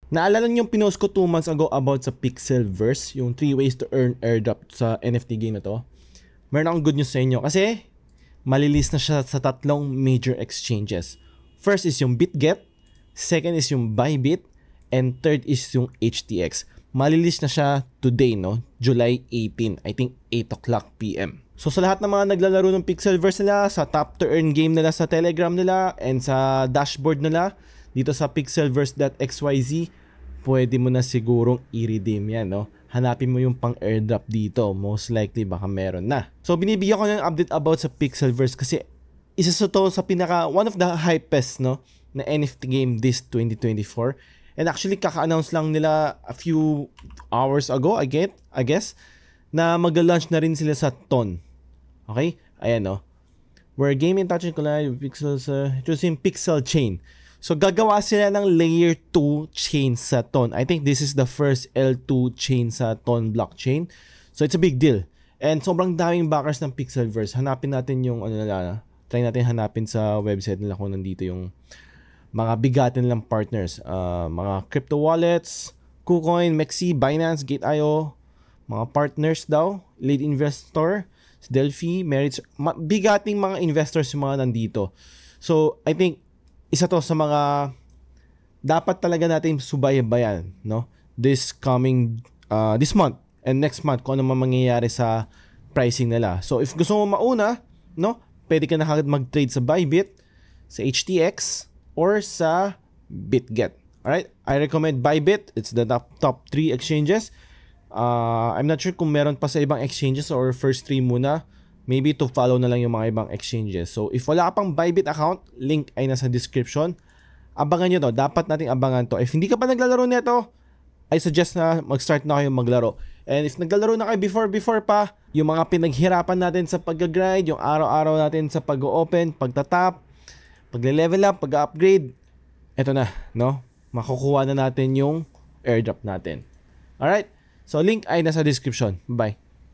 Naalala niyo yung pinost ko 2 months ago about sa Pixelverse, yung 3 ways to earn airdrop sa NFT game na to. Meron akong good news sa inyo kasi malilis na siya sa 3 major exchanges. First is yung BitGet, second is yung Bybit, and third is yung HTX. Malilis na siya today, no? July 18, I think 8 o'clock PM. So sa lahat ng mga naglalaro ng Pixelverse nila, sa top to earn game nila sa Telegram nila, and sa dashboard nila, dito sa pixelverse.xyz, pwede mo na sigurong i-redeem yan, no? Hanapin mo yung pang airdrop dito. Most likely baka meron na. So binibigyan ko ng update about sa Pixelverse kasi isa sa to sa one of the hypest, no, na NFT game this 2024. And actually kaka-announce lang nila a few hours ago, I guess, na mag-launch na rin sila sa TON. Okay? Ayan, no. Where game and touch and collide with pixels, choosing Pixel Chain. So gagawa sila ng layer 2 chain sa TON. I think this is the first L2 chain sa TON blockchain. So it's a big deal. And sobrang daming backers ng Pixelverse. Hanapin natin yung try natin hanapin sa website nila kung nandito yung mga bigatin nilang partners. Mga crypto wallets, KuCoin, Mexi, Binance, Gate.io, mga partners daw, lead investor, Delphi, Merits, bigating mga investors yung mga nandito. So I think isa to sa mga dapat talaga natin subaybayan, no? This month and next month kung ano mangyayari sa pricing nila. So if gusto mo mauna, no? Pwede ka na agad mag-trade sa Bybit, sa HTX, or sa BitGet. Alright? I recommend Bybit. It's the top 3 exchanges. I'm not sure kung meron pa sa ibang exchanges or first 3 muna. Maybe to follow na lang yung mga ibang exchanges. So, if wala ka pang Bybit account, link ay nasa description. Abangan nyo to. Dapat nating abangan to. If hindi ka pa naglalaro nito, I suggest na mag-start na kayo maglaro. And if naglalaro na kayo before pa, yung mga pinaghirapan natin sa pag-grind, yung araw-araw natin sa pag-open, pagtatap, pag-level up, pag-upgrade, eto na, no? Makukuha na natin yung airdrop natin. Alright? So, link ay nasa description. Bye.